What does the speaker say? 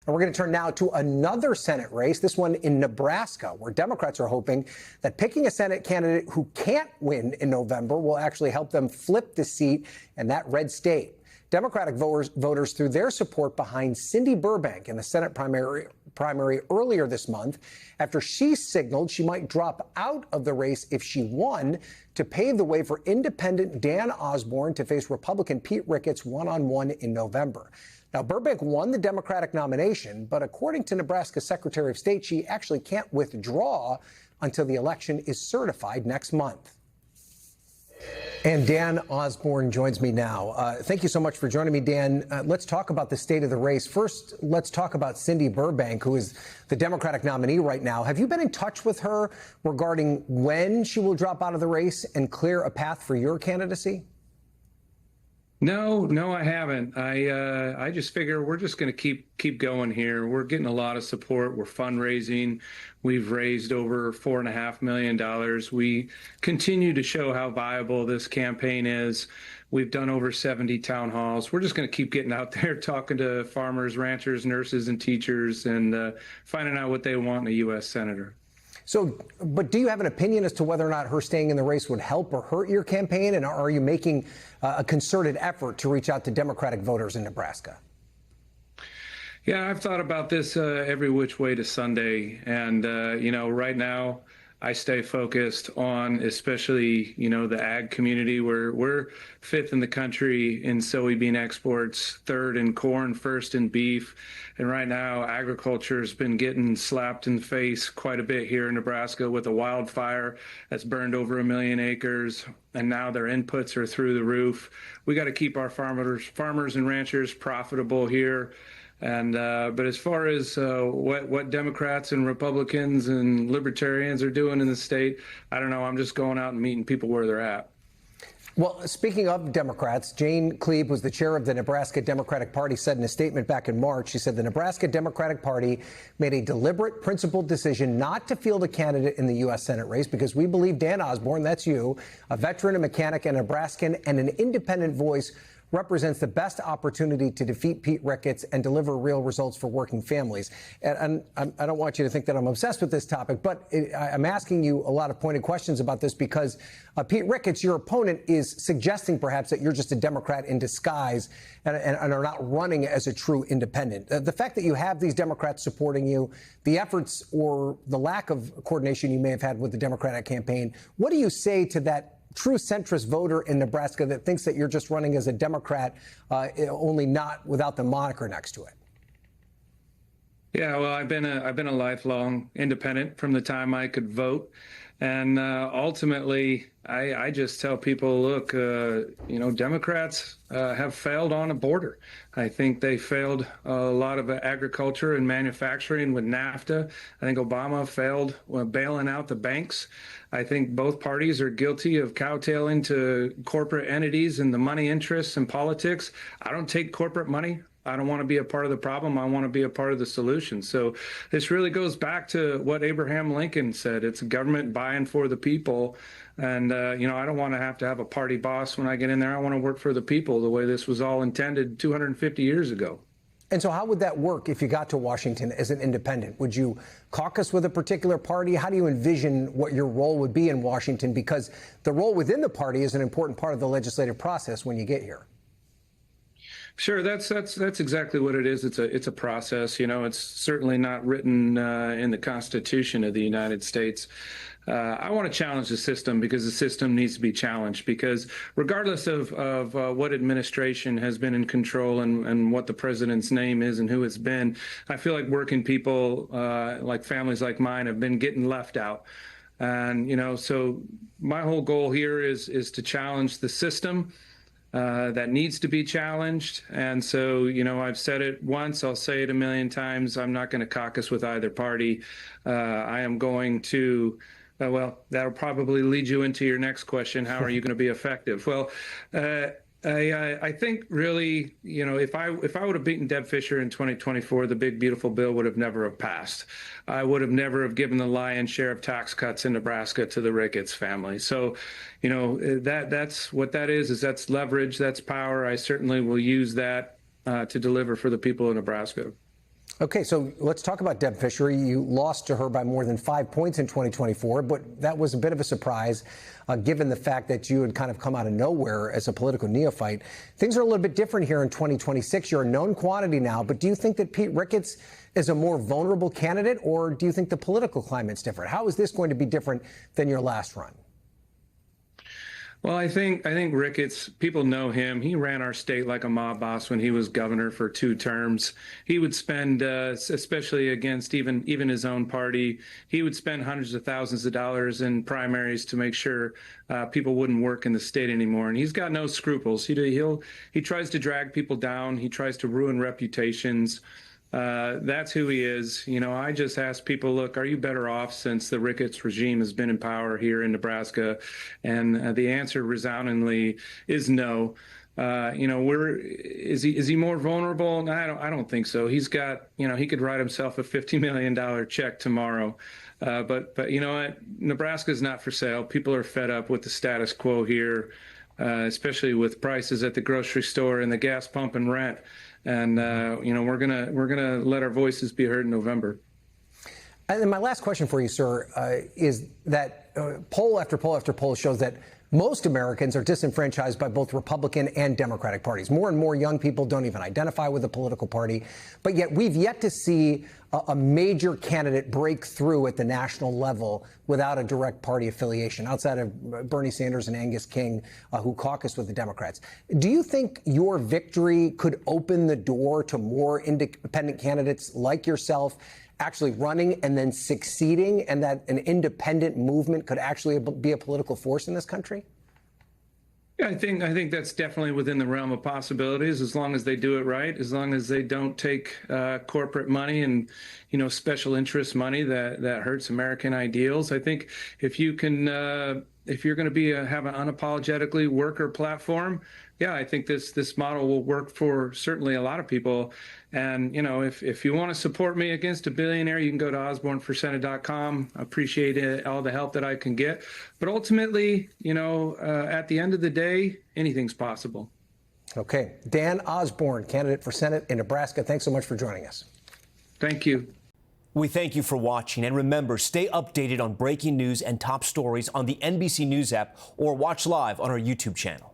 And we're going to turn now to another Senate race, this one in Nebraska, where Democrats are hoping that picking a Senate candidate who can't win in November will actually help them flip the seat in that red state. Democratic voters threw their support behind Cindy Burbank in the Senate primary earlier this month after she signaled she might drop out of the race if she won to pave the way for independent Dan Osborn to face Republican Pete Ricketts one-on-one in November. Now, Burbank won the Democratic nomination, but according to Nebraska Secretary of State, she actually can't withdraw until the election is certified next month. And Dan Osborn joins me now. Thank you so much for joining me, Dan. Let's talk about the state of the race. First, let's talk about Cindy Burbank, who is the Democratic nominee right now. Have you been in touch with her regarding when she will drop out of the race and clear a path for your candidacy? No, I haven't. I just figure we're just going to keep going here. We're getting a lot of support. We're fundraising. We've raised over $4.5 million. We continue to show how viable this campaign is. We've done over 70 town halls. We're just going to keep getting out there, talking to farmers, ranchers, nurses, and teachers, and finding out what they want in a U.S. senator. So, but do you have an opinion as to whether or not her staying in the race would help or hurt your campaign? And are you making a concerted effort to reach out to Democratic voters in Nebraska? Yeah, I've thought about this every which way to Sunday. And, right now I stay focused on especially, the ag community where we're fifth in the country in soybean exports, third in corn, first in beef. And right now, agriculture has been getting slapped in the face quite a bit here in Nebraska with a wildfire that's burned over 1 million acres. And now their inputs are through the roof. We got to keep our farmers and ranchers profitable here. And but as far as what Democrats and Republicans and Libertarians are doing in the state, I don't know. I'm just going out and meeting people where they're at. Well, speaking of Democrats, Jane Klebe, who's the chair of the Nebraska Democratic Party, said in a statement back in March, she said the Nebraska Democratic Party made a deliberate, principled decision not to field a candidate in the U.S. Senate race because we believe Dan Osborn, that's you, a veteran, a mechanic, a Nebraskan, and an independent voice, represents the best opportunity to defeat Pete Ricketts and deliver real results for working families. And I don't want you to think that I'm obsessed with this topic, but I'm asking you a lot of pointed questions about this because Pete Ricketts, your opponent, is suggesting perhaps that you're just a Democrat in disguise and are not running as a true independent. The fact that you have these Democrats supporting you, the efforts or the lack of coordination you may have had with the Democratic campaign, what do you say to that true centrist voter in Nebraska that thinks that you're just running as a Democrat, only not without the moniker next to it? Yeah, well, I've been a lifelong independent from the time I could vote. And ultimately, I just tell people, look, Democrats have failed on a border. I think they failed a lot of agriculture and manufacturing with NAFTA. I think Obama failed bailing out the banks. I think both parties are guilty of cowtailing to corporate entities and the money interests and politics. I don't take corporate money. I don't want to be a part of the problem. I want to be a part of the solution. So this really goes back to what Abraham Lincoln said. It's government buying for the people. And, I don't want to have a party boss when I get in there. I want to work for the people the way this was all intended 250 years ago. And so how would that work if you got to Washington as an independent? Would you caucus with a particular party? How do you envision what your role would be in Washington? Because the role within the party is an important part of the legislative process when you get here. Sure, that's exactly what it is. It's a process. It's certainly not written in the Constitution of the United States. I want to challenge the system because the system needs to be challenged. Because regardless of what administration has been in control and what the president's name is and who it's been, I feel like working people, like families like mine, have been getting left out. And so my whole goal here is to challenge the system. That needs to be challenged. And so, I've said it once, I'll say it a million times. I'm not going to caucus with either party. I am going to, that'll probably lead you into your next question. How are you going to be effective? Well, I think really, if I would have beaten Deb Fischer in 2024, the big, beautiful bill would have never have passed. I would have never have given the lion's share of tax cuts in Nebraska to the Ricketts family. So, that's what that is that's leverage, that's power. I certainly will use that to deliver for the people of Nebraska. Okay, so let's talk about Deb Fischer. You lost to her by more than 5 points in 2024, but that was a bit of a surprise, given the fact that you had kind of come out of nowhere as a political neophyte. Things are a little bit different here in 2026. You're a known quantity now, but do you think that Pete Ricketts is a more vulnerable candidate, or do you think the political climate's different? How is this going to be different than your last run? Well, I think Ricketts, people know him. He ran our state like a mob boss when he was governor for 2 terms. He would spend, especially against even his own party, he would spend hundreds of thousands of dollars in primaries to make sure people wouldn't work in the state anymore. And he's got no scruples. He tries to drag people down. He tries to ruin reputations. That's who he is. You know, I just ask people, look, are you better off since the Ricketts regime has been in power here in Nebraska? And the answer resoundingly is no. You know, is he more vulnerable? I don't think so. He's got, you know, he could write himself a $50 million check tomorrow. But you know what? Nebraska is not for sale. People are fed up with the status quo here, especially with prices at the grocery store and the gas pump and rent. And you know, we're gonna let our voices be heard in November. And my last question for you, sir, is that poll after poll after poll shows that most Americans are disenfranchised by both Republican and Democratic parties. More and more young people don't even identify with a political party. But yet we've yet to see a major candidate break through at the national level without a direct party affiliation, outside of Bernie Sanders and Angus King, who caucus with the Democrats. Do you think your victory could open the door to more independent candidates like yourself actually running and then succeeding, and that an independent movement could actually be a political force in this country? Yeah, I think that's definitely within the realm of possibilities, as long as they do it right, as long as they don't take corporate money and, you know, special interest money that hurts American ideals. I think if you can, if you're going to have an unapologetically worker platform, yeah, I think this model will work for certainly a lot of people. And, you know, if you want to support me against a billionaire, you can go to osbornforsenate.com. I appreciate all the help that I can get. But ultimately, you know, at the end of the day, anything's possible. Okay. Dan Osborn, candidate for Senate in Nebraska. Thanks so much for joining us. Thank you. We thank you for watching. And remember, stay updated on breaking news and top stories on the NBC News app or watch live on our YouTube channel.